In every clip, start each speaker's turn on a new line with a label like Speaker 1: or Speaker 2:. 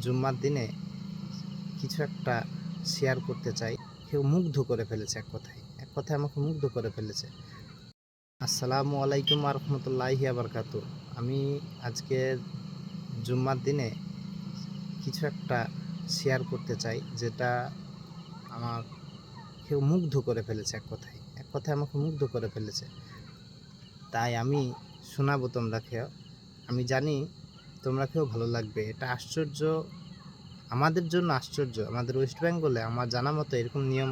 Speaker 1: জুম্মার দিনে কিছু একটা শেয়ার করতে চাই। কেউ মুগ্ধ করে ফেলেছে, এক কথায় আমাকে মুগ্ধ করে ফেলেছে। আসসালামু আলাইকুম ওয়া রাহমাতুল্লাহি ওয়া বারাকাতুহু। আমি আজকে জুম্মার দিনে কিছু একটা শেয়ার করতে চাই, যেটা আমার কেউ মুগ্ধ করে ফেলেছে। এক কথায় আমাকে মুগ্ধ করে ফেলেছে। তাই আমি শোনাবো তোমরাকেও। আমি জানি তোমরা কেউ ভালো লাগবে। এটা আশ্চর্য, আমাদের জন্য আশ্চর্য। আমাদের ওয়েস্ট বেঙ্গলে আমার জানা মতো এরকম নিয়ম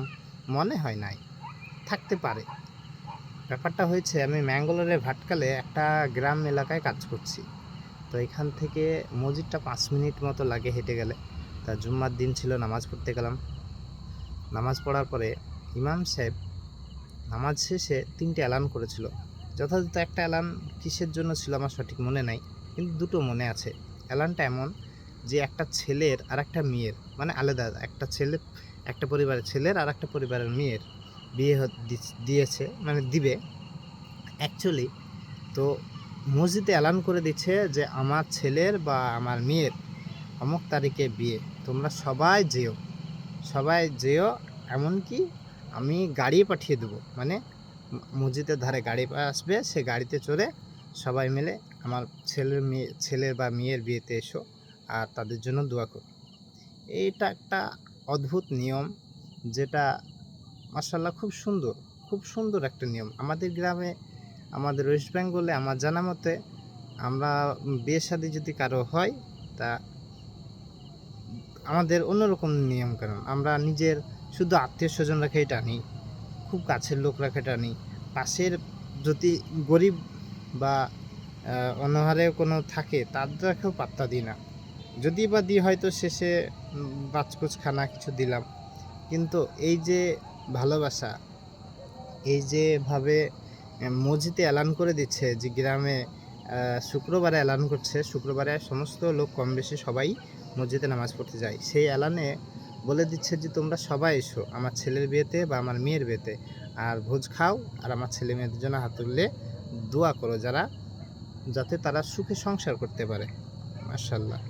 Speaker 1: মনে হয় নাই, থাকতে পারে। ব্যাপারটা হয়েছে, আমি ম্যাঙ্গালোরের ভাটকালে একটা গ্রাম এলাকায় কাজ করছি। তো এখান থেকে মসজিদটা 5 মিনিট মতো লাগে হেঁটে গেলে। তা জুম্মার দিন ছিল, নামাজ পড়তে গেলাম। নামাজ পড়ার পরে ইমাম সাহেব নামাজ শেষে 3টে অ্যালান করেছিল। যথাযথ একটা অ্যালান কিসের জন্য ছিল আমার সঠিক মনে নাই, কিন্তু দুটো মনে আছে। অ্যালানটা এমন যে একটা ছেলের আর একটা মেয়ের, মানে আলাদা, একটা ছেলে, একটা পরিবারের ছেলের আর একটা পরিবারের মেয়ের বিয়ে দিয়েছে, মানে দিবে অ্যাকচুয়ালি। তো মসজিদে অ্যালান করে দিচ্ছে যে আমার ছেলের বা আমার মেয়ের অমুক তারিখে বিয়ে, তোমরা সবাই যেও। এমনকি আমি গাড়ি পাঠিয়ে দেবো, মানে মসজিদের ধারে গাড়ি আসবে, সে গাড়িতে চড়ে সবাই মিলে আমার ছেলের বা মেয়ের বিয়েতে এসো আর তাদের জন্য দোয়া করো। এইটা একটা অদ্ভুত নিয়ম, যেটা মাশাআল্লাহ খুব সুন্দর একটা নিয়ম। আমাদের গ্রামে, আমাদের ওয়েস্ট বেঙ্গলে আমার জানা মতে, আমরা বিয়ে শাদী যদি কারো হয়, তা আমাদের অন্যরকম নিয়মকানুন। আমরা নিজের শুধু আত্মীয় স্বজনরাকেই টানি, খুব কাছের লোকরাকে টানি। পাশের যদি গরিব বা অনাহারে কোনো থাকে, তাদেরকেও পাত্তা দিই না। যদি বা দিই, হয়তো শেষে বাচকুচ খানা কিছু দিলাম। কিন্তু এই যে ভালোবাসা, এই যেভাবে মসজিদে অ্যালান করে দিচ্ছে যে গ্রামে শুক্রবারে অ্যালান করছে, শুক্রবারে সমস্ত লোক কম বেশি সবাই মসজিদে নামাজ পড়তে যায়। সেই অ্যালানে বলে দিচ্ছে যে তোমরা সবাই এসো আমার ছেলের বিয়েতে বা আমার মেয়ের বিয়েতে, আর ভোজ খাও, আর আমার ছেলে মেয়েদের জন্য হাত তুললে দোয়া করো, যাতে তারা সুখে সংসার করতে পারে। মাশাআল্লাহ।